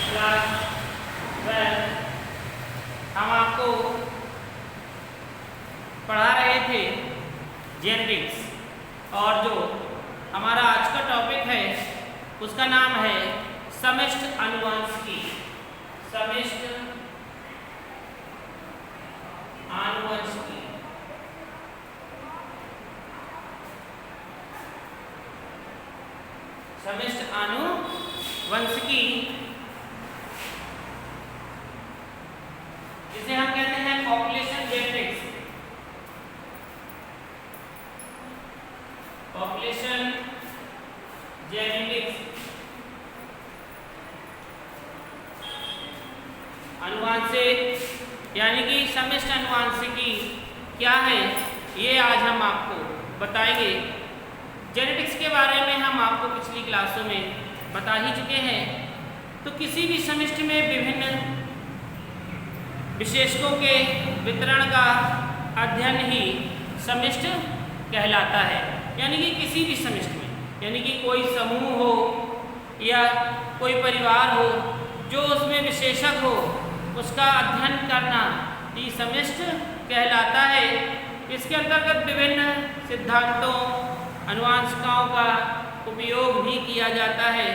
Class 12 हम आपको पढ़ा रहे थे जेनेटिक्स, और जो हमारा आज का टॉपिक है उसका नाम है समष्टि आनुवंशिकी। समष्टि आनुवंशिकी। समष्टि आनुवंशिकी जिसे हम कहते हैं पॉपुलेशन जेनेटिक्स। पॉपुलेशन जेनेटिक्स अनुवांशिक यानी कि समष्टि आनुवंशिकी क्या है, ये आज हम आपको बताएंगे। जेनेटिक्स के बारे में हम आपको पिछली क्लासों में बता ही चुके हैं। तो किसी भी समष्टि में विभिन्न विशेषकों के वितरण का अध्ययन ही समष्टि कहलाता है। यानी कि किसी भी समष्टि में, यानी कि कोई समूह हो या कोई परिवार हो, जो उसमें विशेषक हो उसका अध्ययन करना ये समष्टि कहलाता है। इसके अंतर्गत विभिन्न सिद्धांतों, अनुवांशिकाओं का उपयोग भी किया जाता है।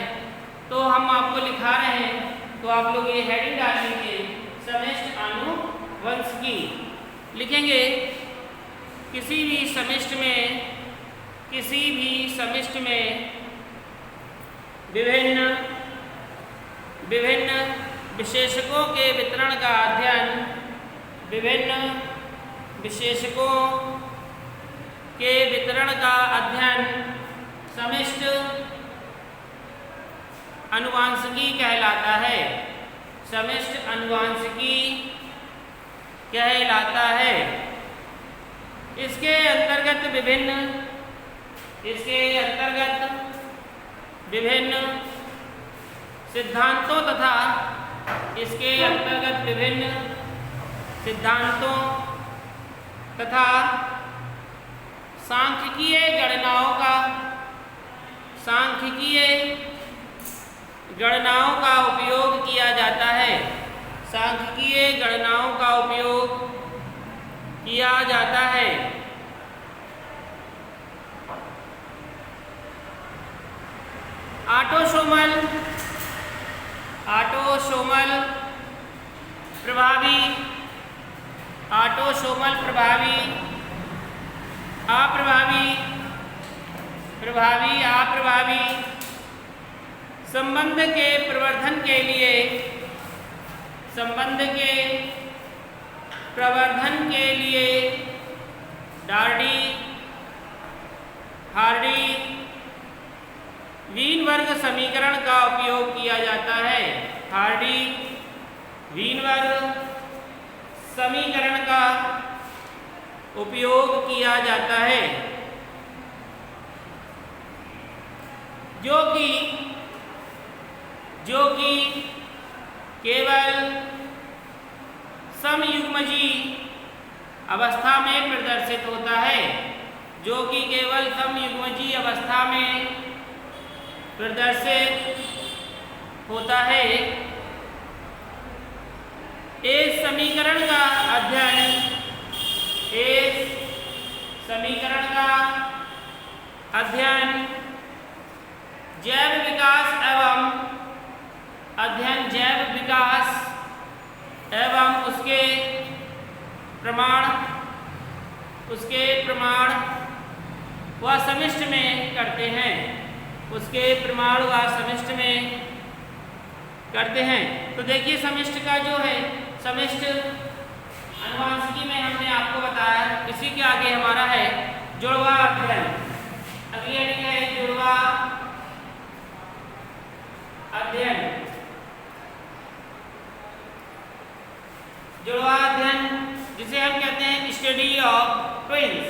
तो हम आपको लिखा रहे हैं, तो आप लोग ये हेडिंग डालेंगे समष्टि आनुवंशिकी। लिखेंगे किसी भी समष्टि में विभिन्न विशेषकों के वितरण का अध्ययन, विभिन्न विशेषकों के वितरण का अध्ययन समष्टि आनुवंशिकी कहलाता है। समष्टि आनुवंशिकी कहलाता है। इसके अंतर्गत विभिन्न सिद्धांतों तथा सांख्यिकीय गणनाओं का उपयोग किया जाता है। सांख्यिकीय गणनाओं का उपयोग किया जाता है। ऑटोसोमल प्रभावी, अप्रभावी संबंध के प्रवर्धन के लिए हार्डी-वीनबर्ग समीकरण का उपयोग किया जाता है। हार्डी-वीनबर्ग समीकरण का उपयोग किया जाता है, जो कि केवल समयुग्मजी अवस्था में प्रदर्शित होता है। इस समीकरण का अध्ययन जैव विकास एवं उसके प्रमाण व समष्टि में करते हैं। तो देखिए समष्टि का जो है, समष्टि आनुवंशिकी में हमने आपको बताया। इसी के आगे हमारा है जुड़वा अध्ययन। अगली हेडिंग है जुड़वा अध्ययन। जुड़वा अध्ययन जिसे हम कहते हैं स्टडी ऑफ ट्विन्स।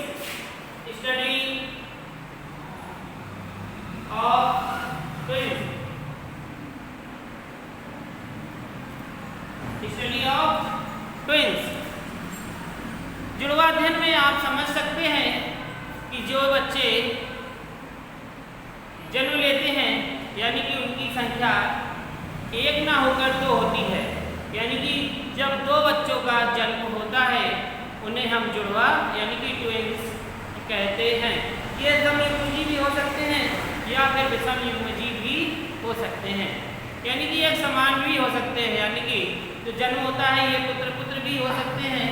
जुड़वा अध्ययन में आप समझ सकते हैं कि जो बच्चे जन्म लेते हैं, यानी कि उनकी संख्या एक ना होकर दो होती है, यानी कि जब दो बच्चों का जन्म होता है उन्हें हम जुड़वा यानी कि ट्विंस कहते हैं। ये समयुग्मजीव भी हो सकते हैं या फिर विषमयुग्मजीव भी हो सकते हैं, यानी कि एक समान भी हो सकते हैं, यानी कि जो जन्म होता है ये पुत्र पुत्र भी हो सकते हैं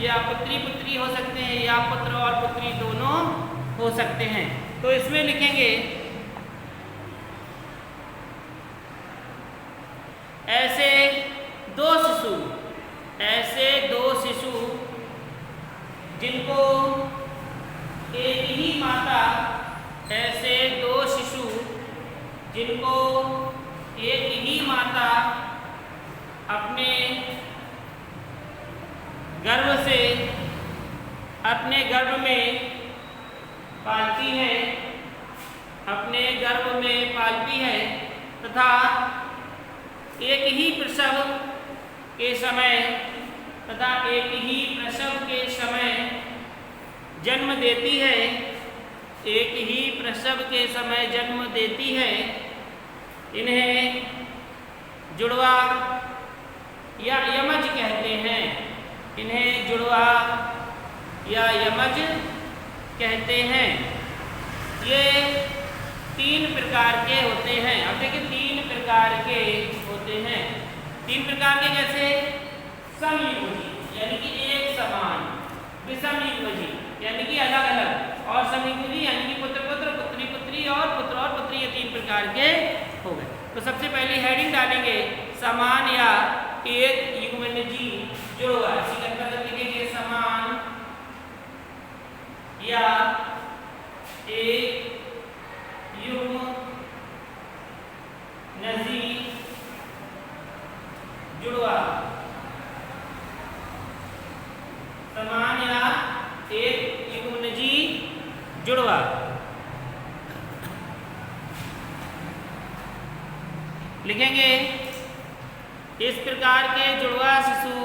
या पुत्री पुत्री हो सकते हैं या पुत्र और पुत्री दोनों हो सकते हैं। तो इसमें लिखेंगे ऐसे दो शिशु जिनको एक ही माता अपने गर्भ में पालती है तथा एक ही प्रसव के समय जन्म देती है, इन्हें जुड़वा या यमज कहते हैं। ये 3 प्रकार के होते हैं। अब देखिए 3 प्रकार के होते हैं। 3 प्रकार के कैसे? समयुग्मजीव यानी कि एक समान, विषमयुग्मजीव यानी कि अलग अलग, और समयुग्मजीव यानी कि पुत्र पुत्र, पुत्री पुत्री और पुत्री, ये 3 प्रकार के हो गए। तो सबसे पहले हेडिंग डालेंगे समान या एक युग्मनजीव जुड़वा। इसी के अंतर्गत लिखेंगे समान या एक युग्मनजीव जुड़वा। समान या एक युग्मनजीव जुड़वा। लिखेंगे इस प्रकार के जुड़वा शिशु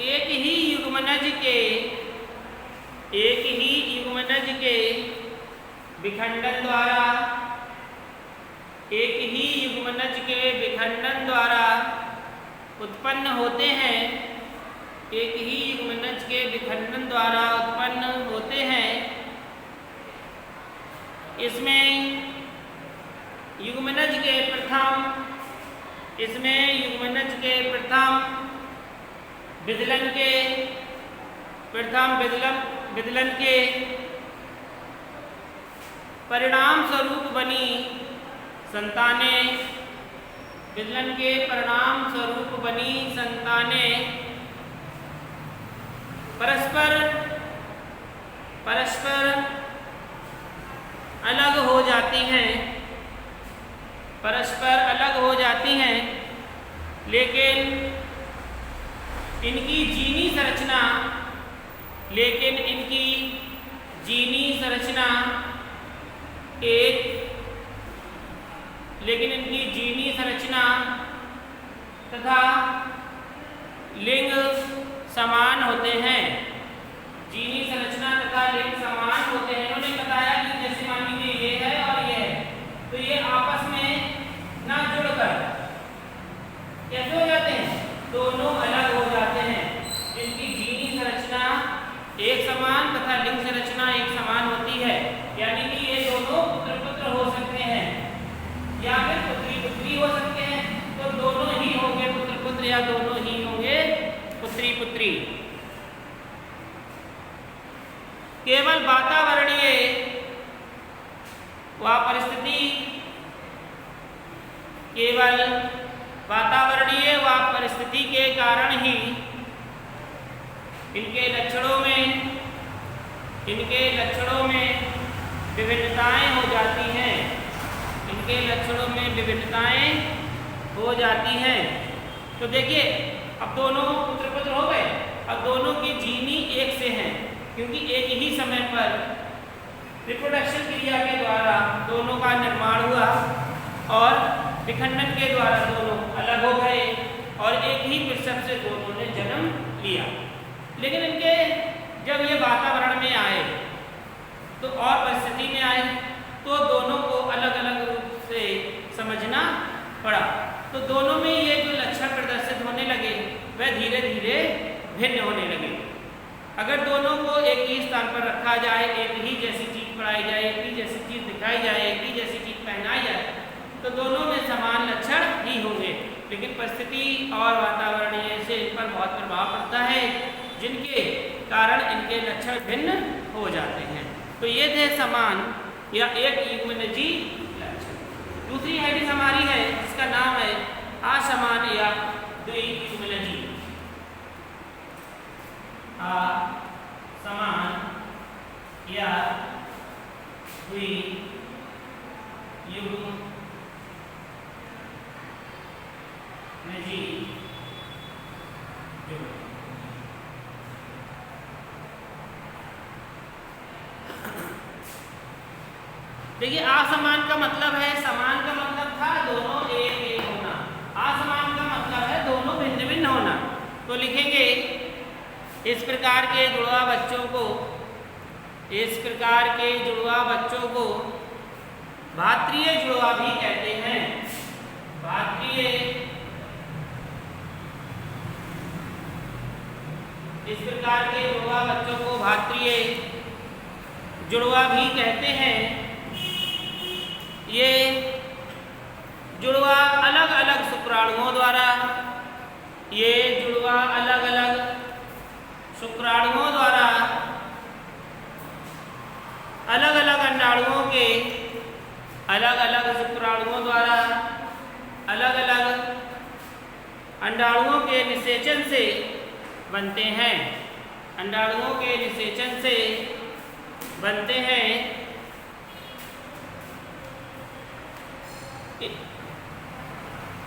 एक ही युग्मनज के विखंडन द्वारा उत्पन्न होते हैं। इसमें युग्मनज के विदलन के परिणाम स्वरूप बनी संतानें परस्पर अलग हो जाती हैं, लेकिन इनकी जीनी संरचना तथा लिंग समान होते हैं। उन्होंने बताया कि जैसे मान लीजिए ये है और ये है, तो ये आपस में ना जुड़कर कैसे हो जाते हैं? दोनों अलग हो जाते हैं। इनकी जीनी संरचना एक समान तथा लिंग संरचना एक समान होती है, यानी कि ये दोनों पुत्र पुत्र हो सकते हैं या फिर पुत्री पुत्री हो सकते हैं। तो दोनों ही होंगे पुत्र पुत्र या दोनों ही होंगे पुत्री पुत्री। केवल वातावरणीय व परिस्थिति के कारण ही इनके लक्षणों में विभिन्नताएं हो जाती हैं। तो देखिए अब दोनों पुत्र पुत्र हो गए, अब दोनों की जीनी एक से हैं, क्योंकि एक ही समय पर रिप्रोडक्शन क्रिया के द्वारा दोनों का निर्माण हुआ और विखंडन के द्वारा दोनों अलग हो गए और एक ही प्रसव से दोनों ने जन्म लिया। लेकिन इनके जब ये वातावरण में आए तो और परिस्थिति में आए तो दोनों को अलग अलग रूप से समझना पड़ा। तो दोनों में ये जो लक्षण प्रदर्शित होने लगे वह धीरे धीरे भिन्न होने लगे। अगर दोनों को एक ही स्थान पर रखा जाए, एक ही जैसी चीज पढ़ाई जाए, एक ही जैसी चीज दिखाई जाए, एक ही जैसी चीज पहनाई जाए, तो दोनों में समान लक्षण ही होंगे। लेकिन परिस्थिति और वातावरणीय से इन पर बहुत प्रभाव पड़ता है, जिनके कारण इनके लक्षण भिन्न हो जाते हैं। तो ये थे समान या एक युग्मनजी लक्षण। दूसरी हेडिंग हमारी है जिसका नाम है असमान या द्वियुग्मनजी। असमान या द्वियुग्मनजी। देखिए, असमान का मतलब है, समान का मतलब था दोनों एक एक होना, असमान का मतलब है दोनों भिन्न भिन्न होना। तो लिखेंगे इस प्रकार के जुड़वा बच्चों को भात्रीय जुड़वा भी कहते हैं। इस प्रकार के जुड़वा बच्चों को भात्रीय जुड़वा भी कहते हैं। ये जुड़वा अलग अलग शुक्राणुओं द्वारा अलग अलग अंडाणुओं के अलग अलग अंडाणुओं के निषेचन से बनते हैं।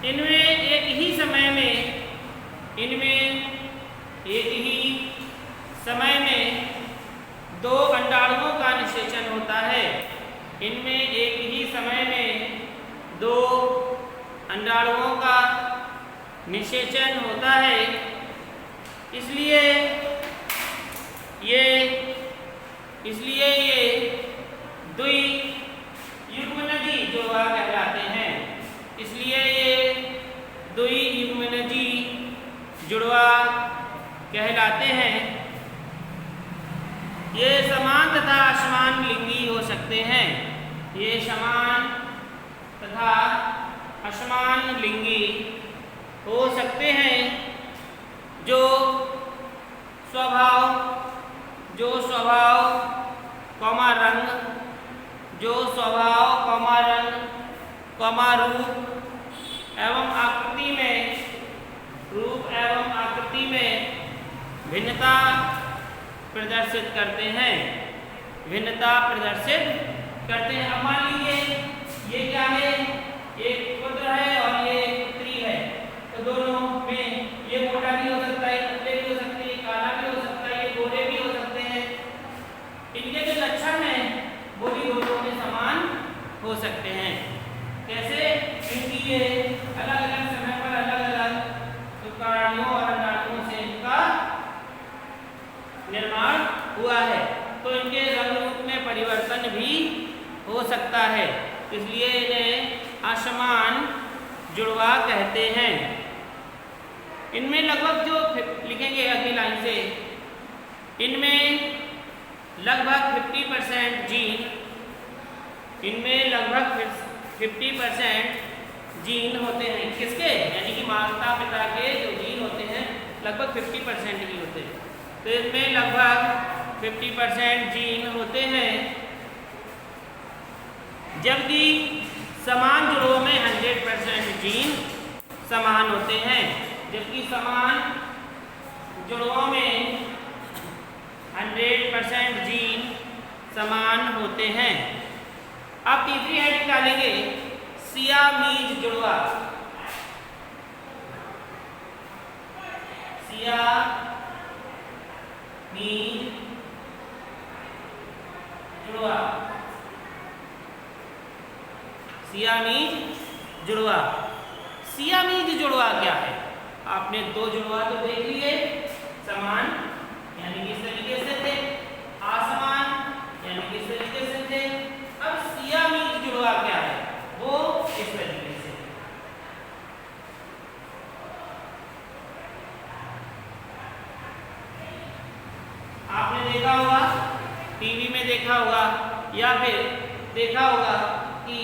इनमें एक ही समय में दो अंडाणुओं का निषेचन होता है। इसलिए ये द्वियुग्मनजी जुड़वा कहलाते हैं। ये समान तथा असमान लिंगी हो सकते हैं। जो स्वभाव कौमा रंग रूप एवं आकृति में भिन्नता प्रदर्शित करते हैं। अब मान लीजिए ये क्या है, एक पुत्र है और ये पुत्री है। तो दोनों में ये मोटा भी हो सकता है, पतले भी हो सकते हैं, काला भी हो सकता है, ये गोरे भी हो सकते हैं। इनके जो लक्षण हैं वो भी दोनों में समान हो सकते हैं। कैसे? क्योंकि ये अलग अलग समय पर अलग अलग शुक्राणुओं और अंडाणुओं से इनका निर्माण हुआ है। तो इनके रंग रूप में परिवर्तन भी हो सकता है, इसलिए इन्हें असमान जुड़वा कहते हैं। इनमें लगभग जो लिखेंगे अगली लाइन से, इनमें लगभग 50% जीन होते हैं। किसके? यानी कि माता पिता के जो जीन होते हैं लगभग 50% ही होते हैं। तो इसमें लगभग 50% जीन होते हैं, जबकि समान जुड़ों में 100% जीन समान होते हैं। जबकि समान जुड़ों में 100% जीन समान होते हैं। अब तीसरी हेडिंग डालेंगे सियामीज जुड़वा। सियामीज जुड़वा क्या है? आपने दो जुड़वा तो देख लिए, समान यानी कि इस तरीके से थे, असमान यानी कि इस तरीके देखा होगा, टीवी में देखा होगा, या फिर देखा होगा कि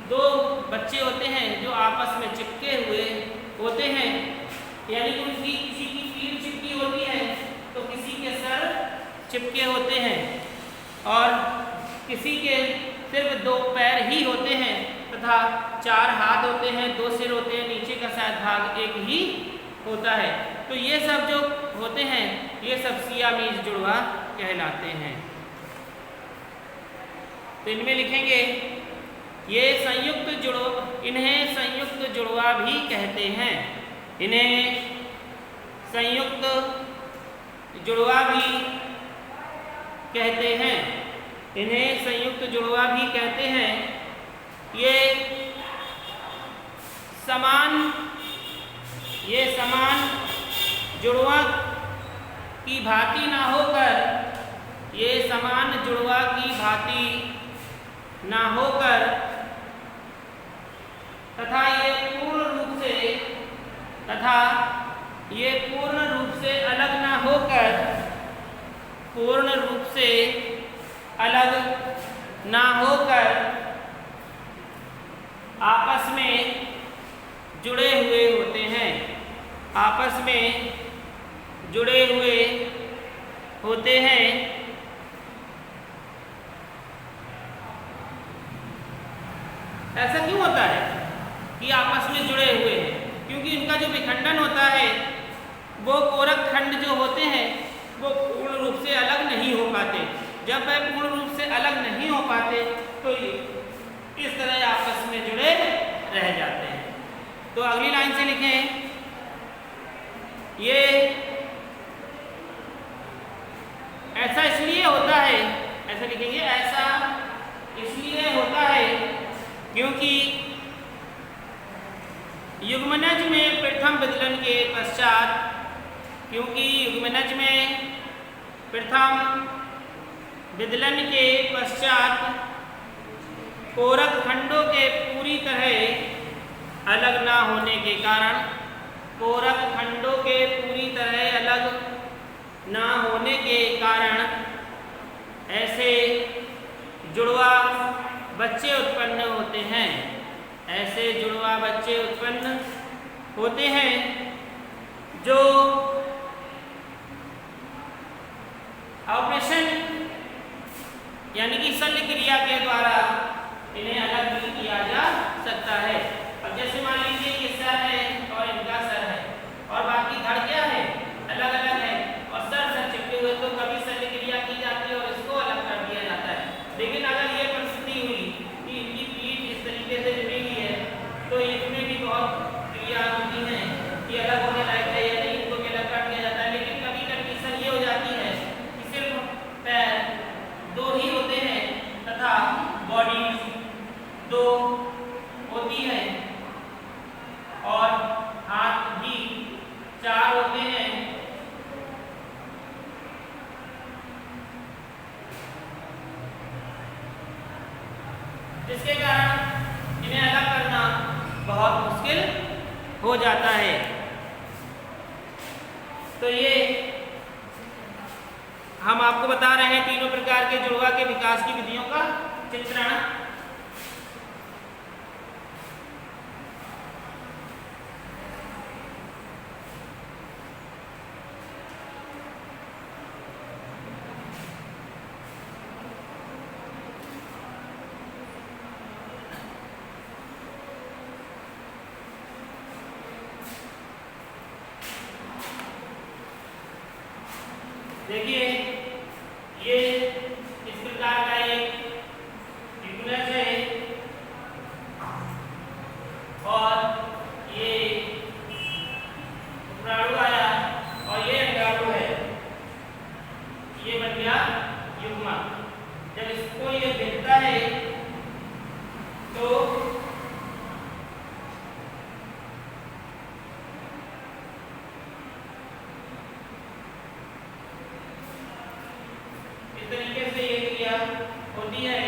दो बच्चे होते हैं जो आपस में चिपके हुए होते हैं, यानी कि उनकी किसी की पीठ चिपकी होती है तो किसी के सर चिपके होते हैं, और किसी के सिर्फ 2 पैर ही होते हैं तथा 4 हाथ होते हैं, 2 सिर होते हैं, नीचे का शायद भाग एक ही होता है। तो ये सब जो होते हैं ये सब सियामीज जुड़वा कहलाते हैं। तो इनमें लिखेंगे ये इन्हें संयुक्त जुड़वा भी कहते हैं। इन्हें संयुक्त जुड़वा भी कहते हैं। इन्हें संयुक्त जुड़वा भी कहते हैं। ये समान जुड़वा की भांति ना होकर, ये समान जुड़वा की भांति ना होकर तथा ये पूर्ण रूप से अलग ना होकर, पूर्ण रूप से अलग ना होकर आपस में जुड़े हुए होते हैं। आपस में जुड़े हुए होते हैं। ऐसा क्यों होता है कि आपस में जुड़े हुए हैं? क्योंकि इनका जो विखंडन होता है वो कोरक खंड जो होते हैं वो पूर्ण रूप से अलग नहीं हो पाते। जब वह पूर्ण रूप से अलग नहीं हो पाते तो इस तरह आपस में जुड़े रह जाते हैं। तो अगली लाइन से लिखें, ये ऐसा इसलिए होता है, ऐसा लिखेंगे, ऐसा इसलिए होता है क्योंकि युग्मनज में प्रथम विदलन के पश्चात, क्योंकि युग्मनज में प्रथम विदलन के पश्चात कोरक खंडों के पूरी तरह अलग ना होने के कारण, कोरक खंडों के पूरी तरह अलग ना होने के कारण ऐसे जुड़वा बच्चे उत्पन्न होते हैं। ऐसे जुड़वा बच्चे उत्पन्न होते हैं जो ऑपरेशन यानी कि शल्य क्रिया के द्वारा इन्हें अलग भी किया जा सकता है। अब जैसे मान लीजिए ये सर है और इनका सर है और बाकी धड़ क्या है, अलग अलग है, और सर चिपके हुए, तो कभी शल्य क्रिया की जाती है और इसको अलग कर दिया जाता है। लेकिन अगर ये परिस्थिति हुई कि इनकी पीठ इस तरीके से जुड़ी हुई है तो इसमें भी बहुत क्रिया होती है कि अलग होने लायक है या नहीं, इनको भी अलग कर दिया जाता है। लेकिन कभी कंडीशन ये हो जाती है कि सिर्फ पैर 2 ही होते हैं तथा बॉडी 2 होती है और हाथ भी 4 होते हैं। जिसके कारण इन्हें अलग करना बहुत मुश्किल हो जाता है। तो ये हम आपको बता रहे हैं तीनों प्रकार के जुड़वा के विकास की विधियों का चित्रण। देखिए ये इस प्रकार का एक युग्मनज है और ये शुक्राणु आया और ये अंडाणु है, ये बन गया युग्मक। जब इसको ये गिरता है तो तरीके से ये क्रिया होती है।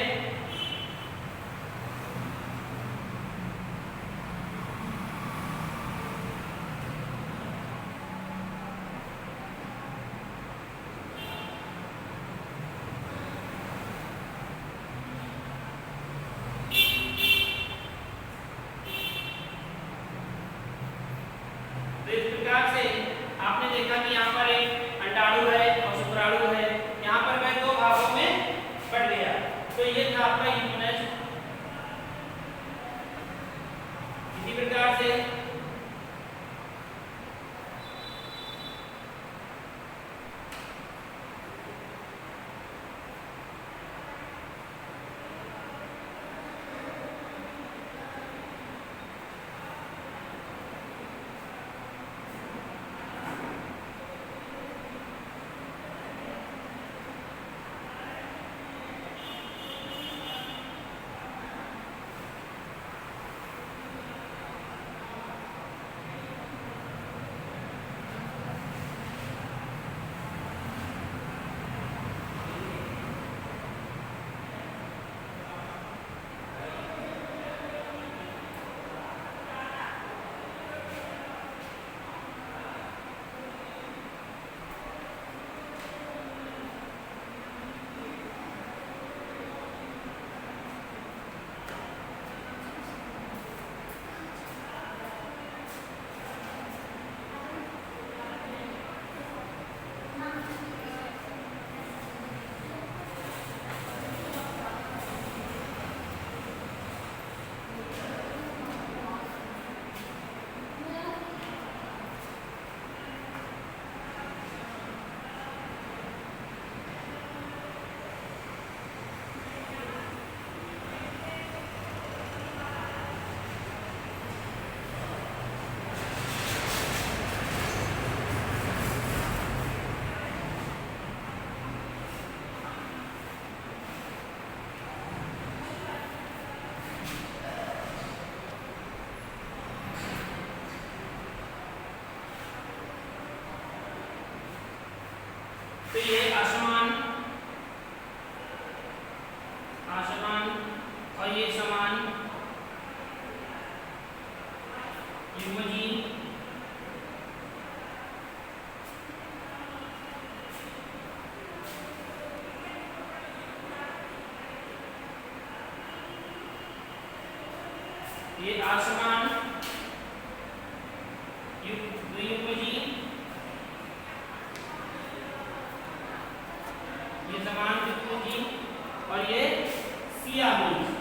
असमान, असमान और ये समान, युग्मजीव, ये असमान युग्मजीव, ये समान युग्मजीव और ये सियामीज।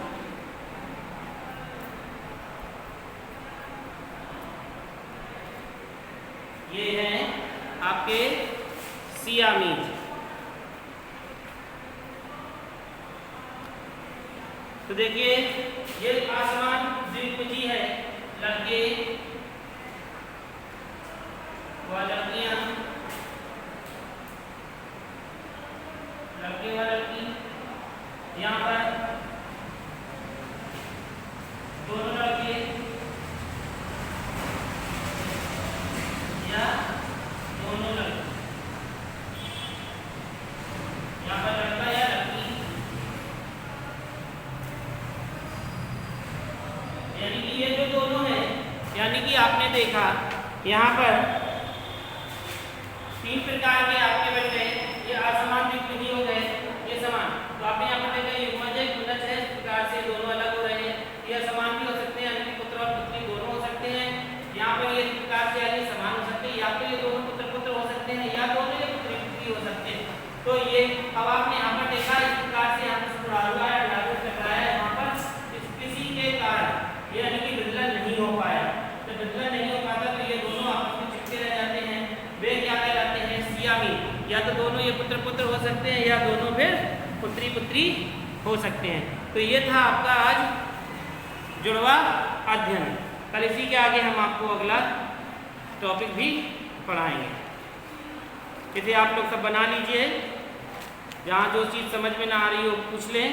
ये हैं आपके सियामीज। तो देखिए ये आसमान द्विभुजी है, लड़के व लड़कियां, लड़के व लड़की, यहाँ पर दोनों लड़के या दोनों लड़की, यहाँ पर लड़का या लड़की, यानी कि ये जो दोनों है, यानी कि आपने देखा यहाँ पर 3 प्रकार के आपके बन गए। ये असमान द्विभुजी हो गए, ये समान। तो आपने यहाँ पर देखा युग्मज है, गुणज है, इस प्रकार से दोनों अलग हो रहे हैं। ये असमान भी हो सकते हैं, यानी कि पुत्र और पुत्री दोनों हो सकते हैं। यहाँ पर ये इस प्रकार से यानी समान हो सकते हैं, या तो ये दोनों पुत्र पुत्र हो सकते हैं, या दोनों ये पुत्री पुत्री हो सकते हैं। तो ये अब आपने यहाँ पर देखा इस प्रकार से यहाँ पर सुधारा है, लागू कर रहा है। यहाँ पर किसी के कारण यानी कि विदलन नहीं हो पाया। जब विदलन नहीं हो पाता तो ये दोनों आपस में चिपके रह जाते हैं। वे क्या कहलाते हैं? सियामी। या तो दोनों ये पुत्र पुत्र हो सकते हैं, या दोनों फिर पुत्री पुत्री हो सकते हैं। तो ये था आपका आज जुड़वा अध्ययन। कल इसी के आगे हम आपको अगला टॉपिक भी पढ़ाएंगे। इसे आप लोग सब बना लीजिए, जहाँ जो चीज़ समझ में ना आ रही हो पूछ लें।